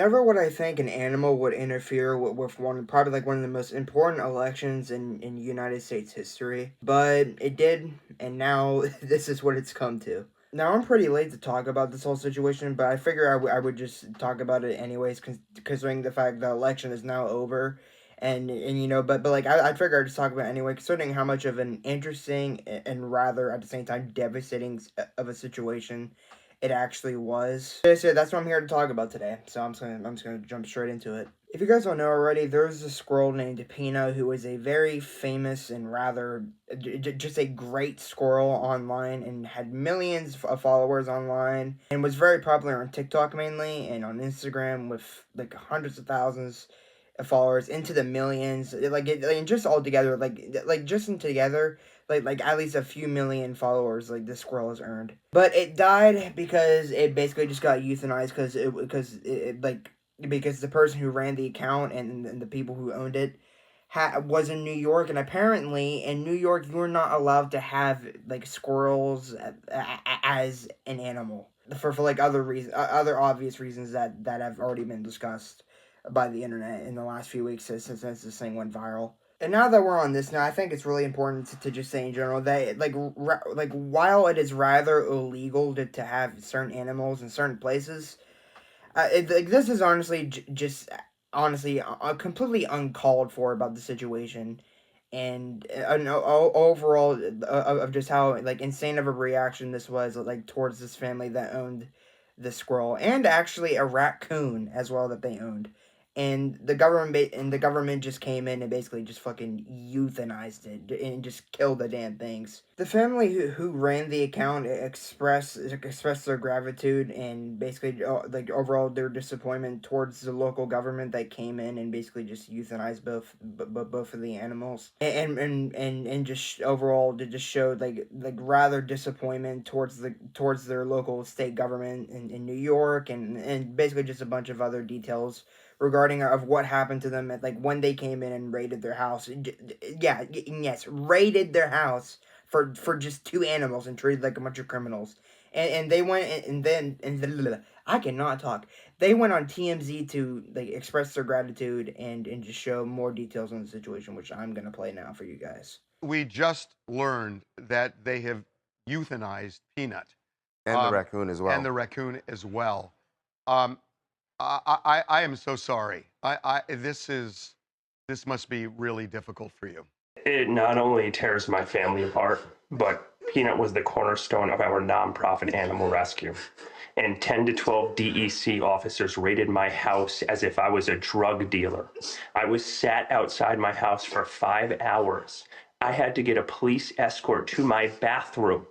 Never would I think an animal would interfere with probably like one of the most important elections in United States history. But it did, and now this is what it's come to. Now I'm pretty late to talk about this whole situation, but I figure I would just talk about it anyways, considering the fact the election is now over, and but like I figure I'd just talk about it anyway, considering how much of an interesting and rather at the same time devastating of a situation it actually was. So that's what I'm here to talk about today. So I'm just gonna jump straight into it. If you guys don't know already, there's a squirrel named Peanut who is a very famous and rather just a great squirrel online and had millions of followers online and was very popular on TikTok mainly and on Instagram with like hundreds of thousands of followers into the millions. And just all together, like just in together, like at least a few million followers like this squirrel has earned. But it died because it basically just got euthanized because the person who ran the account and the people who owned it was in New York, and apparently in New York you're not allowed to have like squirrels as an animal for like other obvious reasons that have already been discussed by the internet in the last few weeks since this thing went viral. And now that we're on this, now I think it's really important to just say in general that like while it is rather illegal to have certain animals in certain places, this is honestly just honestly completely uncalled for about the situation, and overall of just how like insane of a reaction this was like towards this family that owned the squirrel and actually a raccoon as well that they owned. And the government just came in and basically just fucking euthanized it and just killed the damn things. The family who ran the account expressed their gratitude and basically like overall their disappointment towards the local government that came in and basically just euthanized both of the animals and just overall they just showed like rather disappointment towards their local state government in New York and basically just a bunch of other details regarding of what happened to them at like when they came in and raided their house. Yes, raided their house for just two animals and treated like a bunch of criminals. And they went and I cannot talk. They went on TMZ to like express their gratitude and just show more details on the situation, which I'm gonna play now for you guys. We just learned that they have euthanized Peanut And the raccoon as and well. the raccoon as well. Um, I am so sorry. This must be really difficult for you. It not only tears my family apart, but Peanut was the cornerstone of our nonprofit animal rescue. And 10 to 12 DEC officers raided my house as if I was a drug dealer. I was sat outside my house for 5 hours. I had to get a police escort to my bathroom.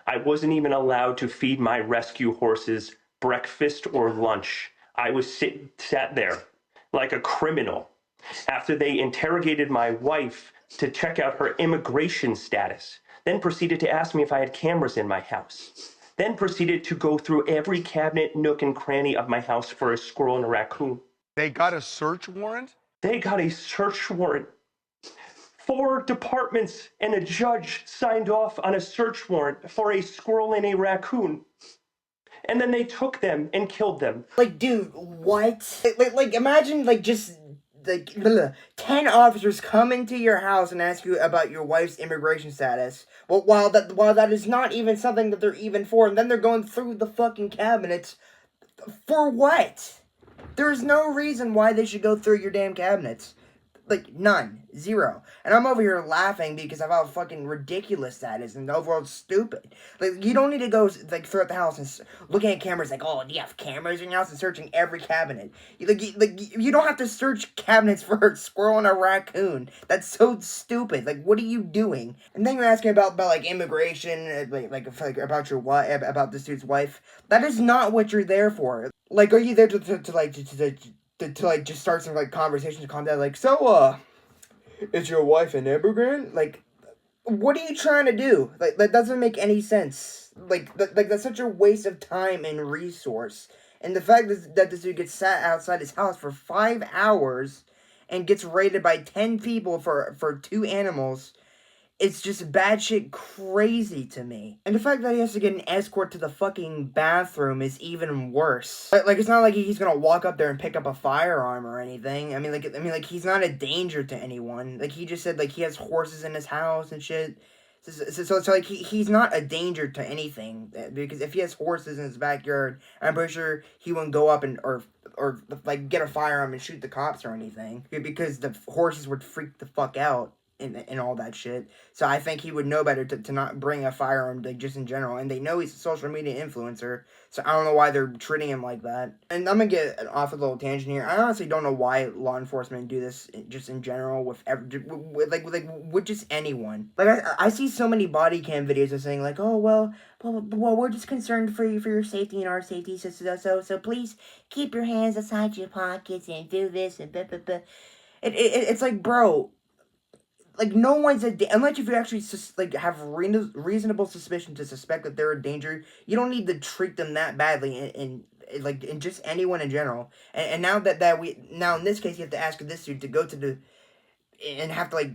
I wasn't even allowed to feed my rescue horses breakfast or lunch. I was sat there like a criminal after they interrogated my wife to check out her immigration status, then proceeded to ask me if I had cameras in my house, then proceeded to go through every cabinet, nook, and cranny of my house for a squirrel and a raccoon. They got a search warrant? They got a search warrant. 4 departments and a judge signed off on a search warrant for a squirrel and a raccoon. And then they took them and killed them. Like, dude, what? Like imagine like just like 10 officers come into your house and ask you about your wife's immigration status. Well, while that is not even something that they're even for, and then they're going through the fucking cabinets for what? There's no reason why they should go through your damn cabinets. Like, none. Zero. And I'm over here laughing because of how fucking ridiculous that is and overall stupid. Like, you don't need to go, like, throughout the house and looking at cameras like, oh, do you have cameras in your house and searching every cabinet? You don't have to search cabinets for a squirrel and a raccoon. That's so stupid. Like, what are you doing? And then you're asking about like, immigration, about your wife, about this dude's wife. That is not what you're there for. Like, are you there to like just start some like conversations, calm down, like, so is your wife an immigrant? Like, what are you trying to do? Like, that doesn't make any sense. Like that's such a waste of time and resource. And the fact that this dude gets sat outside his house for 5 hours and gets raided by 10 people for two animals it's just bad shit crazy to me. And the fact that he has to get an escort to the fucking bathroom is even worse. Like it's not like he's gonna walk up there and pick up a firearm or anything. I mean, like he's not a danger to anyone. Like he just said, like he has horses in his house and shit. So like he's not a danger to anything, because if he has horses in his backyard, I'm pretty sure he wouldn't go up and or like get a firearm and shoot the cops or anything, because the horses would freak the fuck out and all that shit. So I think he would know better to not bring a firearm, like, just in general. And they know he's a social media influencer, so I don't know why they're treating him like that. And I'm gonna get off a little tangent here. I honestly don't know why law enforcement do this just in general with with just anyone. Like I see so many body cam videos of saying like, oh well, we're just concerned for your safety and our safety, so please keep your hands inside your pockets and do this and blah blah blah. It's like, bro, like, no one's unless if you actually have reasonable suspicion to suspect that they're a danger. You don't need to treat them that badly in just anyone in general. And now now in this case you have to ask this dude to go to the and have to like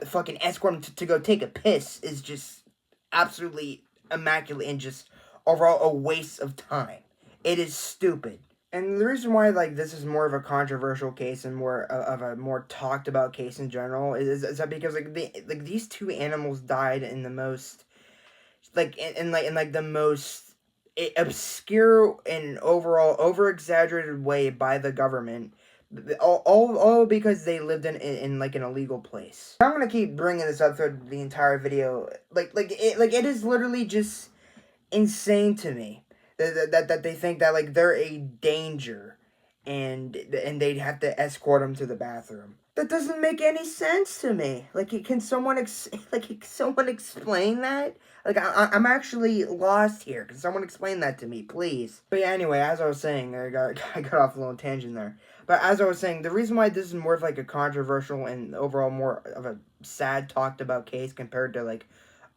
fucking escort him to go take a piss is just absolutely immaculate and just overall a waste of time. It is stupid. And the reason why, like, this is more of a controversial case and more of a more talked about case in general is that because these two animals died in the most in the most obscure and overall over exaggerated way by the government, all because they lived in like an illegal place. I'm gonna keep bringing this up through the entire video. It is literally just insane to me that they think that like they're a danger and they'd have to escort them to the bathroom. That doesn't make any sense to me. Like, can someone explain that? Like, I'm actually lost here. Can someone explain that to me, please? But yeah, anyway, as I was saying, I got off a little tangent there. But as I was saying, the reason why this is more of like a controversial and overall more of a sad talked about case compared to like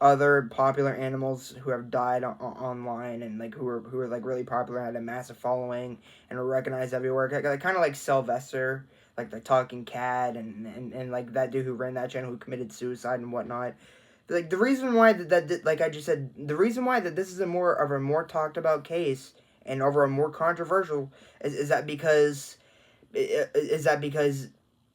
other popular animals who have died online and like who are like really popular, had a massive following and are recognized everywhere, kind of like Sylvester, like the talking cat, and like that dude who ran that channel who committed suicide and whatnot. Like, the reason why that like I just said, the reason why that this is a more talked about case and over a more controversial is that because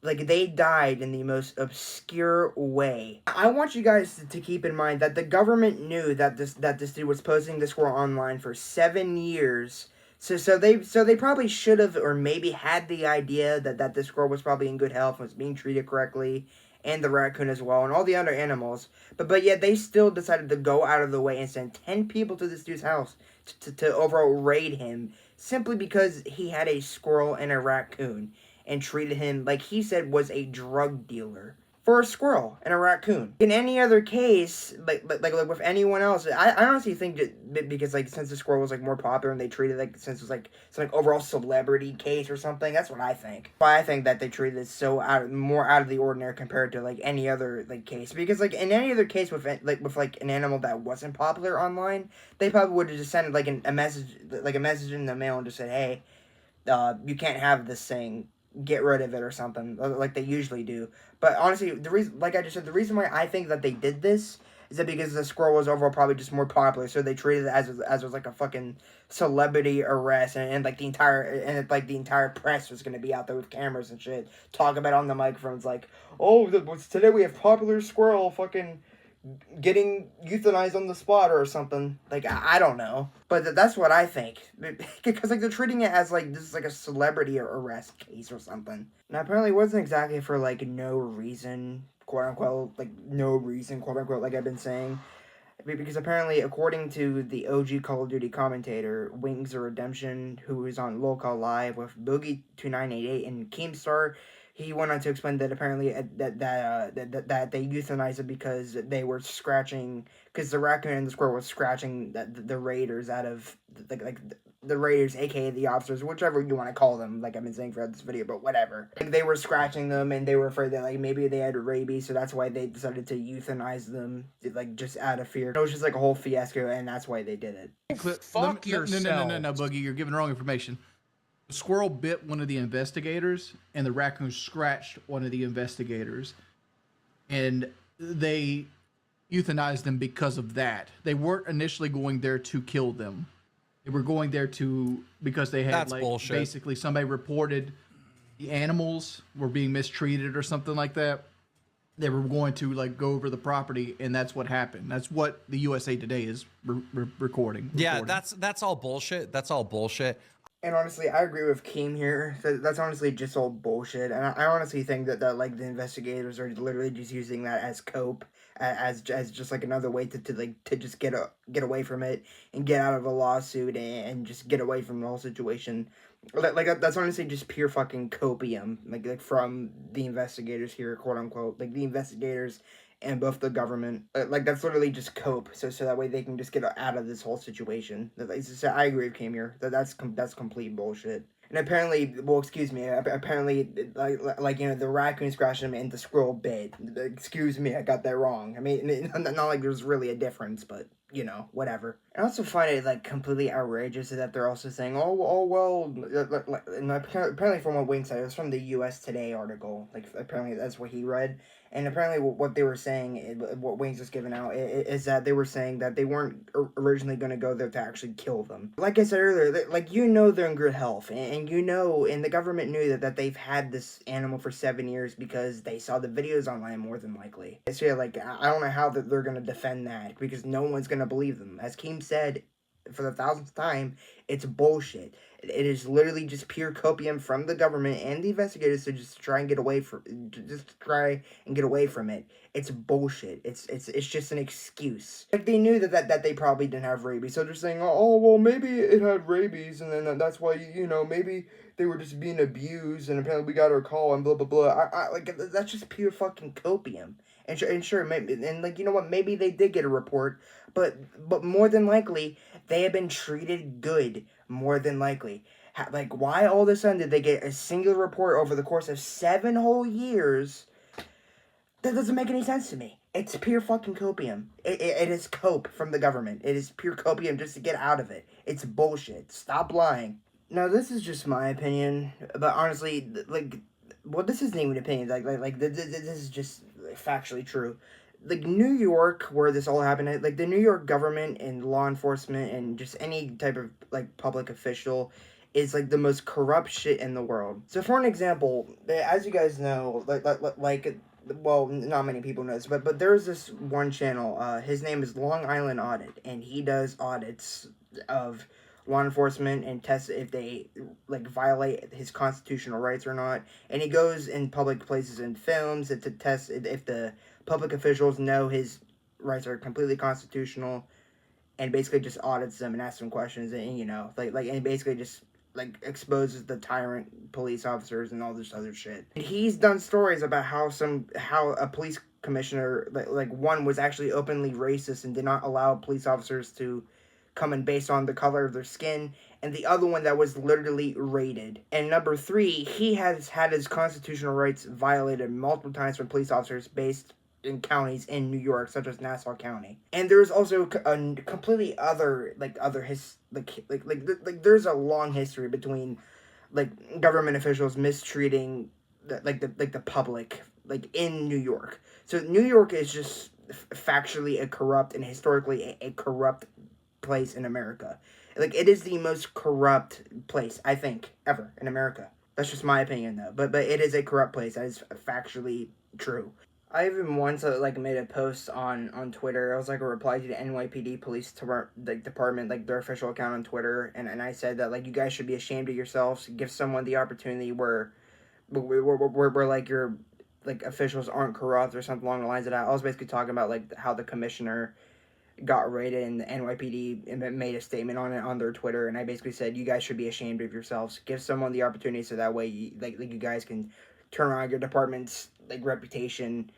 like they died in the most obscure way. I want you guys to keep in mind that the government knew that this dude was posting this squirrel online for 7 years. So they probably should have, or maybe had the idea that this squirrel was probably in good health and was being treated correctly, and the raccoon as well, and all the other animals. But yet they still decided to go out of the way and send 10 people to this dude's house to overall raid him, simply because he had a squirrel and a raccoon, and treated him like he said was a drug dealer for a squirrel and a raccoon. In any other case, like with anyone else, I honestly think that because like since the squirrel was like more popular and they treated since it was like some like overall celebrity case or something, that's what I think. Why I think that they treated this so more out of the ordinary compared to like any other like case, because like in any other case with an animal that wasn't popular online, they probably would have just sent like a message in the mail and just said, hey, you can't have this thing, get rid of it or something, like they usually do. But honestly, the reason, like I just said, the reason why I think that they did this is that because the squirrel was overall probably just more popular, so they treated it as it was like a fucking celebrity arrest, and like the entire press was gonna be out there with cameras and shit, talk about it on the microphones, like, oh, today we have popular squirrel fucking getting euthanized on the spot or something. Like, I don't know, but that's what I think, because like they're treating it as like this is like a celebrity arrest case or something. Now apparently it wasn't exactly for like no reason, quote unquote, like I've been saying, because apparently according to the OG Call of Duty commentator Wings of Redemption, who is on Local Live with Boogie2988 and Keemstar, he went on to explain that apparently that they euthanized it because they were scratching, because the raccoon and the squirrel was scratching the raiders out of the raiders, aka the officers, whichever you want to call them, like I've been saying throughout this video, but whatever. Like, they were scratching them and they were afraid that like maybe they had rabies, so that's why they decided to euthanize them, like just out of fear. It was just like a whole fiasco, and that's why they did it. Fuck yourself. No, Boogie, you're giving the wrong information. The squirrel bit one of the investigators, and the raccoon scratched one of the investigators. And they euthanize them because of that. They weren't initially going there to kill them. They were going there because they had That's bullshit. basically somebody reported the animals were being mistreated or something like that. They were going to go over the property, and that's what happened. That's what the USA Today is recording. Yeah, that's all bullshit. That's all bullshit. And honestly, I agree with Keem here. That's honestly just all bullshit. And I honestly think that the investigators are literally just using that as cope, as just another way to just get away from it and get out of a lawsuit and just get away from the whole situation. That's honestly just pure fucking copium, from the investigators here, quote unquote, the investigators and both the government. That's literally just cope, so that way they can just get out of this whole situation. I agree with Kim here. That's complete bullshit. And apparently, apparently, the raccoon scratched him and the squirrel bit. Excuse me, I got that wrong. I mean, not like there's really a difference, but, whatever. I also find it, completely outrageous that they're also saying, well, and apparently from what Wing said, it was from the US Today article. Apparently that's what he read. And apparently what they were saying, what Wings was giving out, is that they were saying that they weren't originally going to go there to actually kill them. Like I said earlier, they're in good health. And the government knew that they've had this animal for 7 years because they saw the videos online more than likely. So yeah, I don't know how they're going to defend that because no one's going to believe them. As Keem said, for the 1000th time, it's bullshit. It is literally just pure copium from the government and the investigators to just try and get away from it. It's bullshit. It's just an excuse. They knew that they probably didn't have rabies, so they're saying, oh well, maybe it had rabies, and then that's why maybe they were just being abused, and apparently we got our call and blah blah blah. That's just pure fucking copium. And sure, maybe, and you know what? Maybe they did get a report, but more than likely they have been treated good. More than likely, why all of a sudden did they get a single report over the course of 7 whole years? That doesn't make any sense to me. It's pure fucking copium. It is cope from the government. It is pure copium just to get out of it. It's bullshit. Stop lying. Now this is just my opinion, but honestly, this isn't even an opinion. This is just factually true. New York, where this all happened, the New York government and law enforcement and just any type of public official is the most corrupt shit in the world. So for an example, as you guys know, well, not many people know this, but there's this one channel, his name is Long Island Audit, and he does audits of law enforcement and tests if they violate his constitutional rights or not. And he goes in public places and films to test if the public officials know his rights are completely constitutional, and basically just audits them and asks them questions, and and basically just exposes the tyrant police officers and all this other shit. He's done stories about how a police commissioner one was actually openly racist and did not allow police officers to come in based on the color of their skin, and the other one that was literally raided. And number 3, he has had his constitutional rights violated multiple times from police officers based in counties in New York, such as Nassau County. And there's also a completely other there's a long history between government officials mistreating the public in New York. So New York is just factually a corrupt and historically a corrupt place in America. It is the most corrupt place, I think, ever in America. That's just my opinion, though. But it is a corrupt place. That is factually true. I even once made a post on Twitter. I was a reply to the NYPD police department, their official account on Twitter, and I said that you guys should be ashamed of yourselves. Give someone the opportunity where your officials aren't corrupt or something along the lines of that. I was basically talking about how the commissioner got raided and the NYPD made a statement on it on their Twitter, and I basically said you guys should be ashamed of yourselves. Give someone the opportunity so that way you guys can turn around your department's reputation.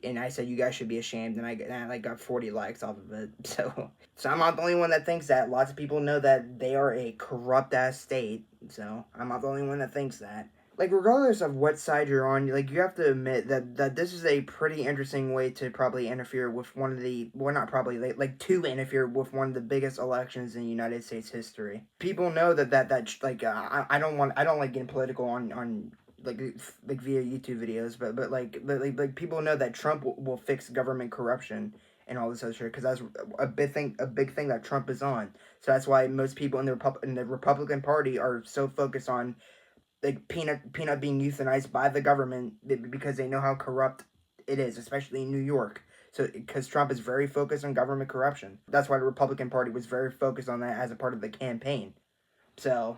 And I said you guys should be ashamed, and I got 40 likes off of it. So I'm not the only one that thinks that. Lots of people know that they are a corrupt ass state. So I'm not the only one that thinks that. Regardless of what side you're on, you have to admit that this is a pretty interesting way to probably interfere with one of the, well, not probably, to interfere with one of the biggest elections in United States history. People know that I don't like getting political on via YouTube videos, but people know that Trump will fix government corruption, and all this other shit, because that's a big thing that Trump is on. So that's why most people in the Republican Party are so focused on like Peanut being euthanized by the government, because they know how corrupt it is, especially in New York. So because Trump is very focused on government corruption, that's why the Republican Party was very focused on that as a part of the campaign. So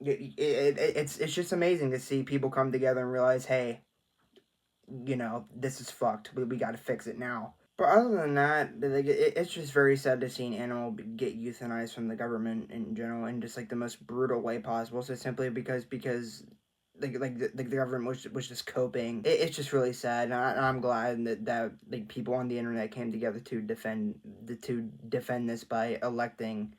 it's just amazing to see people come together and realize, hey, this is fucked. We got to fix it now. But other than that, like, it's just very sad to see an animal get euthanized from the government in general, in just like the most brutal way possible. So simply because the government was just coping. It's just really sad, and I'm glad that like people on the internet came together to defend this by electing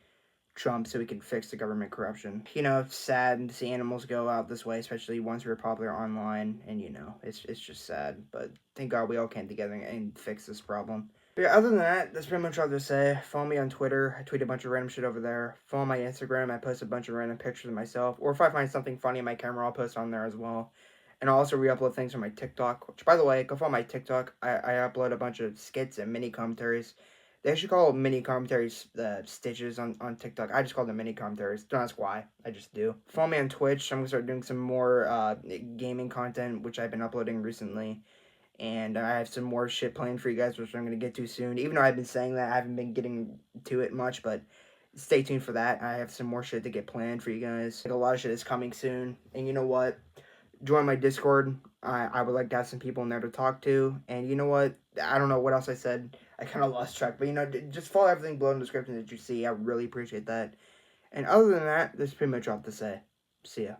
Trump so we can fix the government corruption. It's sad to see animals go out this way, especially once we're popular online, and it's just sad. But thank God we all came together and fixed this problem. But yeah, other than that, that's pretty much all I have to say. Follow me on Twitter. I tweet a bunch of random shit over there. Follow my Instagram. I post a bunch of random pictures of myself. Or if I find something funny in my camera, I'll post on there as well. And I'll also re-upload things from my TikTok. Which, by the way, go follow my TikTok. I upload a bunch of skits and mini commentaries. They actually call mini commentaries stitches on TikTok. I just call them mini commentaries. Don't ask why. I just do. Follow me on Twitch. I'm going to start doing some more gaming content, which I've been uploading recently. And I have some more shit planned for you guys, which I'm going to get to soon. Even though I've been saying that, I haven't been getting to it much. But stay tuned for that. I have some more shit to get planned for you guys. Like, a lot of shit is coming soon. And you know what? Join my Discord. I would like to have some people in there to talk to. And you know what? I don't know what else I said. I kind of lost track. But, just follow everything below in the description that you see. I really appreciate that. And other than that, that's pretty much all I have to say. See ya.